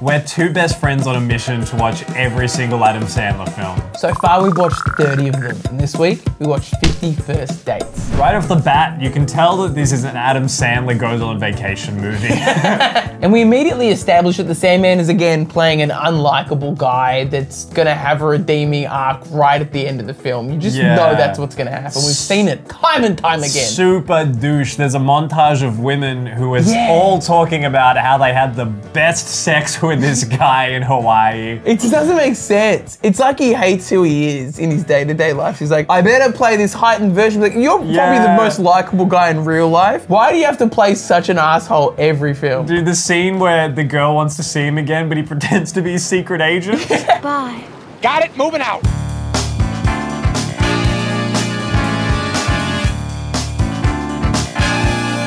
We're two best friends on a mission to watch every single Adam Sandler film. So far we've watched 30 of them, and this week we watched 50 First Dates. Right off the bat, you can tell that this is an Adam Sandler goes on vacation movie. And we immediately established that the Sandman is again playing an unlikable guy that's gonna have a redeeming arc right at the end of the film. You just know that's what's gonna happen. We've seen it time and time again. Super douche. There's a montage of women who are all talking about how they had the best sex with this guy in Hawaii. It just doesn't make sense. It's like he hates who he is in his day-to-day life. He's like, I better play this heightened version. Like, you're probably the most likable guy in real life. Why do you have to play such an asshole every film? Dude, the scene where the girl wants to see him again, but he pretends to be a secret agent. Bye. Got it, moving out.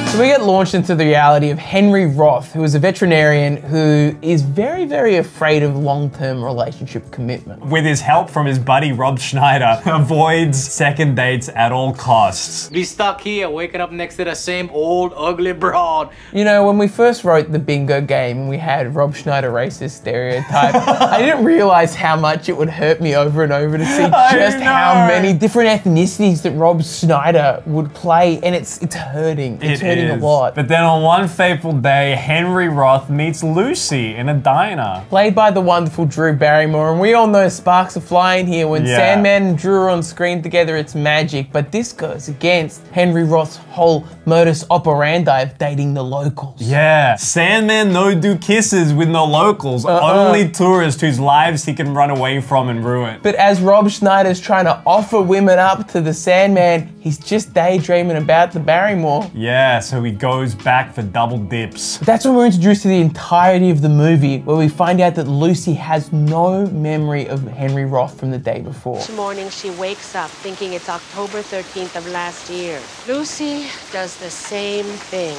So we get launched into the reality of Henry Roth, who is a veterinarian who is very, very afraid of long-term relationship commitment. With his help from his buddy Rob Schneider, avoids second dates at all costs. Be stuck here, waking up next to the same old ugly broad. You know, when we first wrote the bingo game, we had Rob Schneider racist stereotype. I didn't realize how much it would hurt me over and over to see just how many different ethnicities that Rob Schneider would play, and it's hurting. It's hurting a lot. But then on one fateful day, Henry Roth meets Lucy in a diner. Played by the wonderful Drew Barrymore, and we all know sparks are flying here. When Sandman and Drew are on screen together, it's magic, but this goes against Henry Roth's whole modus operandi of dating the locals. Yeah, Sandman no do kisses with no locals, only tourists whose lives he can run away from and ruin. But as Rob Schneider's trying to offer women up to the Sandman, he's just daydreaming about the Barrymore. Yeah, so he goes back for double dips. That's when we're introduced to the entirety of the movie, where we find out that Lucy has no memory of Henry Roth from the day before. Each morning she wakes up thinking it's October 13th of last year. Lucy does the same thing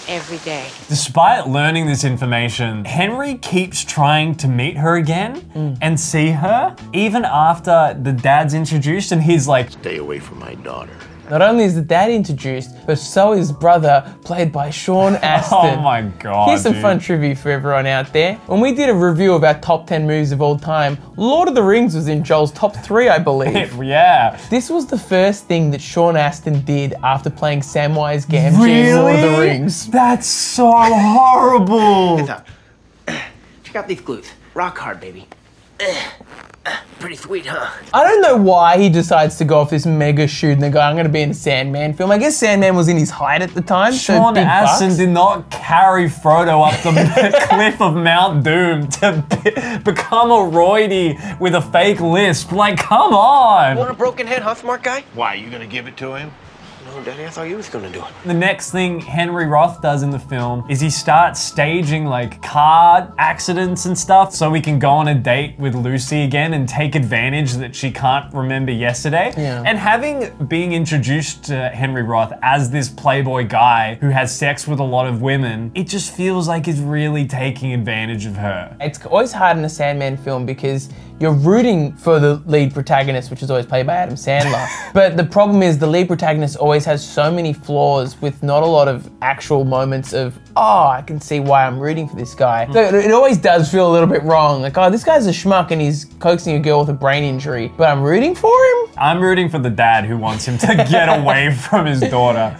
every day. Despite learning this information, Henry keeps trying to meet her again and see her, even after the dad's introduced and he's like, stay away from my daughter. Not only is the dad introduced, but so is brother, played by Sean Astin. Oh my god, Here's some fun trivia for everyone out there. When we did a review of our top 10 movies of all time, Lord of the Rings was in Joel's top 3, I believe. Yeah. This was the first thing that Sean Astin did after playing Samwise Gamgee in Lord of the Rings. That's so horrible. Hands up. Check out these glutes. Rock hard, baby. Pretty sweet, huh? I don't know why he decides to go off this mega shoot and go, I'm gonna be in a Sandman film. I guess Sandman was in his height at the time. Sean Astin did not carry Frodo up the cliff of Mount Doom to become a roidie with a fake lisp. Like, come on. Want a broken head, huh, smart guy? Why, you gonna give it to him? No, Daddy, I thought you was gonna do it. The next thing Henry Roth does in the film is he starts staging like car accidents and stuff so he can go on a date with Lucy again and take advantage that she can't remember yesterday. And having being introduced to Henry Roth as this playboy guy who has sex with a lot of women, it just feels like he's really taking advantage of her. It's always hard in a Sandman film because you're rooting for the lead protagonist, which is always played by Adam Sandler. But the problem is the lead protagonist always has so many flaws with not a lot of actual moments of, oh, I can see why I'm rooting for this guy. So it always does feel a little bit wrong. Like, oh, this guy's a schmuck and he's coaxing a girl with a brain injury, but I'm rooting for him? I'm rooting for the dad who wants him to get away from his daughter.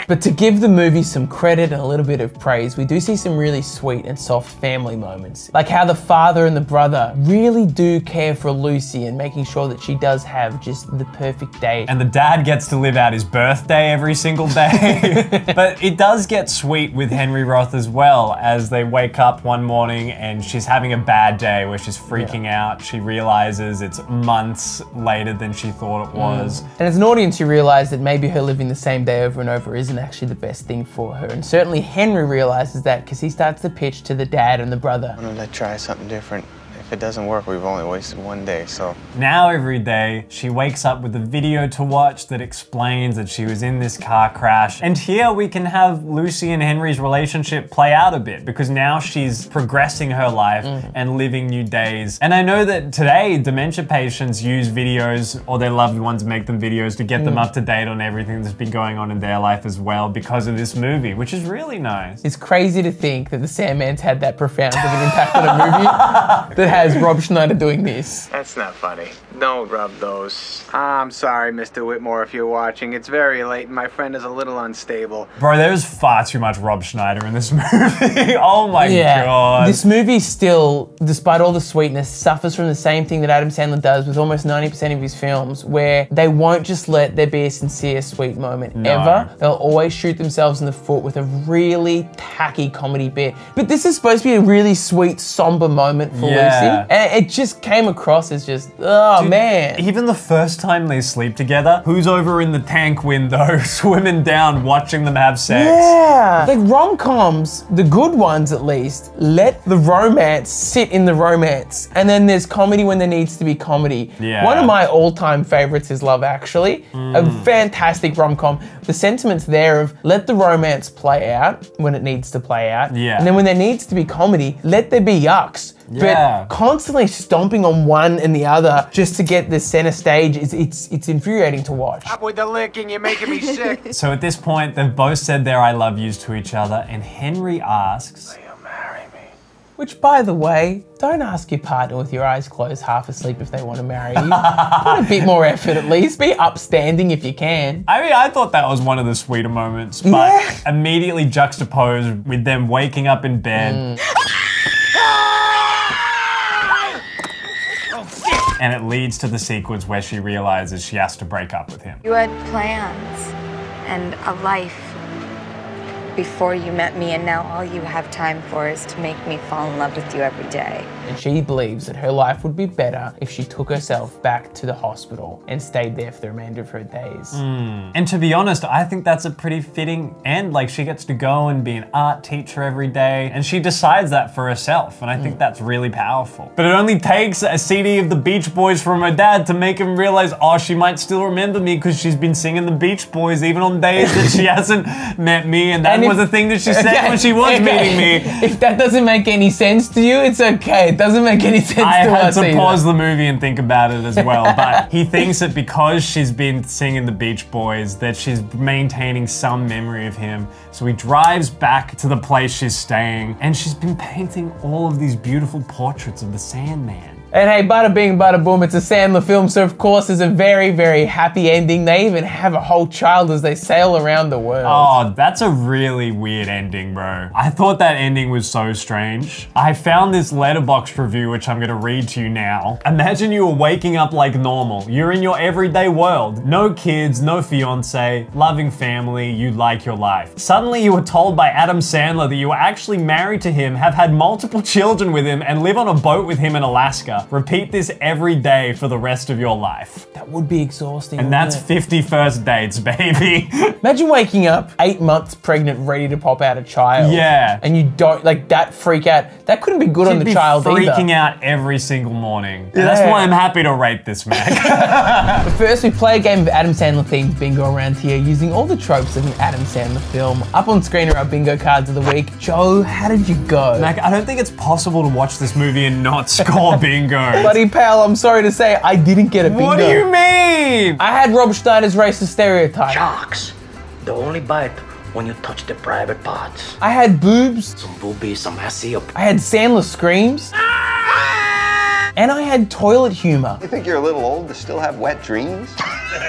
But to give the movie some credit and a little bit of praise, we do see some really sweet and soft family moments. Like how the father and the brother really do care for Lucy and making sure that she does have just the perfect day. And the dad gets to live out his birthday every single day. But it does get sweet with Henry Roth as well, as they wake up one morning and she's having a bad day where she's freaking out. She realizes it's months later than she thought it was. And as an audience, you realize that maybe her living the same day over and over isn't actually the best thing for her. And certainly Henry realizes that because he starts to pitch to the dad and the brother. Why don't I try something different? If it doesn't work, we've only wasted one day, so. Now every day, she wakes up with a video to watch that explains that she was in this car crash. And here we can have Lucy and Henry's relationship play out a bit because now she's progressing her life and living new days. And I know that today, dementia patients use videos or their loved ones make them videos to get them up to date on everything that's been going on in their life as well because of this movie, which is really nice. It's crazy to think that the Sandman's had that profound of an impact on a movie that has Rob Schneider doing this. That's not funny. Don't rub those. I'm sorry, Mr. Whitmore, if you're watching. It's very late and my friend is a little unstable. Bro, there's far too much Rob Schneider in this movie. Oh my God. This movie still, despite all the sweetness, suffers from the same thing that Adam Sandler does with almost 90% of his films, where they won't just let there be a sincere, sweet moment ever. They'll always shoot themselves in the foot with a really tacky comedy bit. But this is supposed to be a really sweet, somber moment for Lucy. And it just came across as just, oh man. Even the first time they sleep together, who's over in the tank window swimming down watching them have sex? Yeah. Like rom-coms, the good ones at least, let the romance sit in the romance. And then there's comedy when there needs to be comedy. One of my all-time favorites is Love Actually. A fantastic rom-com. The sentiments there of let the romance play out when it needs to play out. And then when there needs to be comedy, let there be yucks. But constantly stomping on one and the other just to get the center stage, it's infuriating to watch. Up with the licking, you're making me sick. So at this point, they've both said their I love yous to each other, and Henry asks, Will you marry me? Which, by the way, don't ask your partner with your eyes closed, half asleep if they want to marry you. Put a bit more effort at least. Be upstanding if you can. I mean, I thought that was one of the sweeter moments, but immediately juxtaposed with them waking up in bed. And it leads to the sequence where she realizes she has to break up with him. You had plans and a life before you met me, and now all you have time for is to make me fall in love with you every day. And she believes that her life would be better if she took herself back to the hospital and stayed there for the remainder of her days. And to be honest, I think that's a pretty fitting end. Like, she gets to go and be an art teacher every day, and she decides that for herself, and I think that's really powerful. But it only takes a CD of the Beach Boys from her dad to make him realize, oh, she might still remember me because she's been singing the Beach Boys even on days that she hasn't met me, and that was the thing that she said when she was meeting me. If that doesn't make any sense to you, it's okay. It doesn't make any sense to us I had to either. pause the movie and think about it as well, but he thinks that because she's been singing the Beach Boys, that she's maintaining some memory of him. So he drives back to the place she's staying, and she's been painting all of these beautiful portraits of the Sandman. And hey, bada bing, bada boom, it's a Sandler film, so of course there's a very, very happy ending. They even have a whole child as they sail around the world. Oh, that's a really weird ending, bro. I thought that ending was so strange. I found this Letterboxd review, which I'm gonna read to you now. Imagine you were waking up like normal. You're in your everyday world. No kids, no fiance, loving family, you like your life. Suddenly you were told by Adam Sandler that you were actually married to him, have had multiple children with him, and live on a boat with him in Alaska. Repeat this every day for the rest of your life. That would be exhausting. And that's 50 first dates, baby. Imagine waking up 8 months pregnant, ready to pop out a child. Yeah. And you don't, like, that freak out. That couldn't be good on the child either. Freaking out every single morning. And that's why I'm happy to rate this, Mac. But first, we play a game of Adam Sandler themed bingo around here using all the tropes of an Adam Sandler film. Up on screen are our bingo cards of the week. Joe, how did you go? Mac, I don't think it's possible to watch this movie and not score bingo. Buddy pal, I'm sorry to say, I didn't get a bingo. What do you mean? I had Rob Schneider's racist stereotype. Sharks, they only bite when you touch the private parts. I had boobs. Some boobies, some assy up. I had Sandler screams. And I had toilet humor. You think you're a little old to still have wet dreams?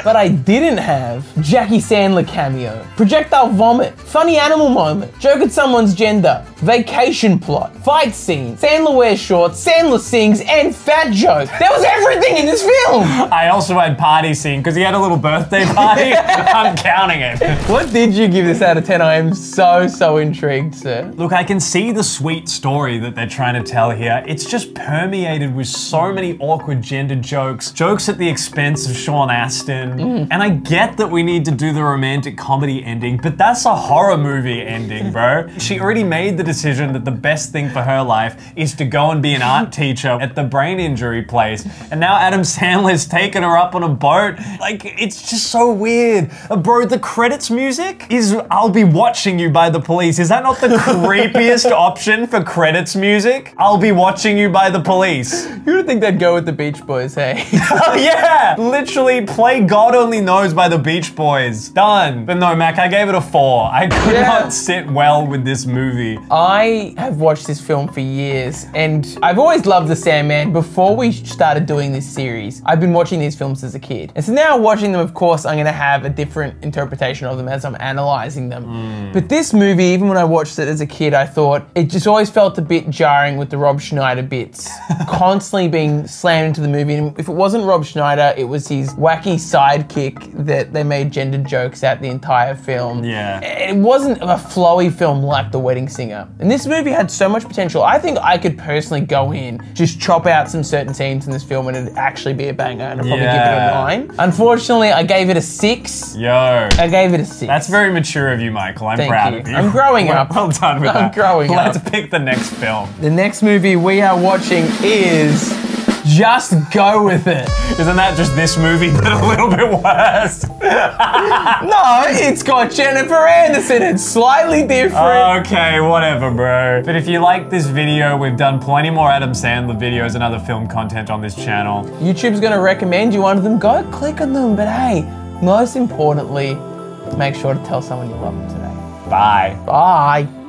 But I didn't have Jackie Sandler cameo, projectile vomit, funny animal moment, joke at someone's gender, vacation plot, fight scene, Sandler wears shorts, Sandler sings, and fat joke. There was everything in this film. I also had party scene because he had a little birthday party. I'm counting it. What did you give this out of 10? I am so intrigued, sir. Look, I can see the sweet story that they're trying to tell here. It's just permeated with so many awkward gender jokes, jokes at the expense of Sean Astin. And I get that we need to do the romantic comedy ending, but that's a horror movie ending, bro. She already made the decision that the best thing for her life is to go and be an art teacher at the brain injury place. And now Adam Sandler's taken her up on a boat. Like, it's just so weird. Bro, the credits music is I'll Be Watching You by the Police. Is that not the creepiest option for credits music? I'll Be Watching You by the Police. You would think they'd go with the Beach Boys, hey? Oh yeah! Literally play God Only Knows by the Beach Boys. Done. But no, Mac, I gave it a 4. I could not sit well with this movie. I have watched this film for years, and I've always loved The Sandman. Before we started doing this series, I've been watching these films as a kid. And so now watching them, of course, I'm gonna have a different interpretation of them as I'm analyzing them. But this movie, even when I watched it as a kid, I thought it just always felt a bit jarring with the Rob Schneider bits. Constantly being slammed into the movie. And if it wasn't Rob Schneider, it was his wacky sidekick that they made gendered jokes at the entire film. Yeah. It wasn't a flowy film like The Wedding Singer. And this movie had so much potential. I think I could personally go in, just chop out some certain scenes in this film and it'd actually be a banger, and I'd probably give it a 9. Unfortunately, I gave it a 6. Yo. I gave it a 6. That's very mature of you, Michael. I'm proud of you. I'm growing up. Well done with that. I'm growing up. Let's pick the next film. The next movie we are watching is Just Go With It. Isn't that just this movie, but a little bit worse? No, it's got Jennifer Anderson. It's slightly different. Okay, whatever, bro. But if you like this video, we've done plenty more Adam Sandler videos and other film content on this channel. YouTube's gonna recommend you one of them. Go click on them. But hey, most importantly, make sure to tell someone you love them today. Bye. Bye.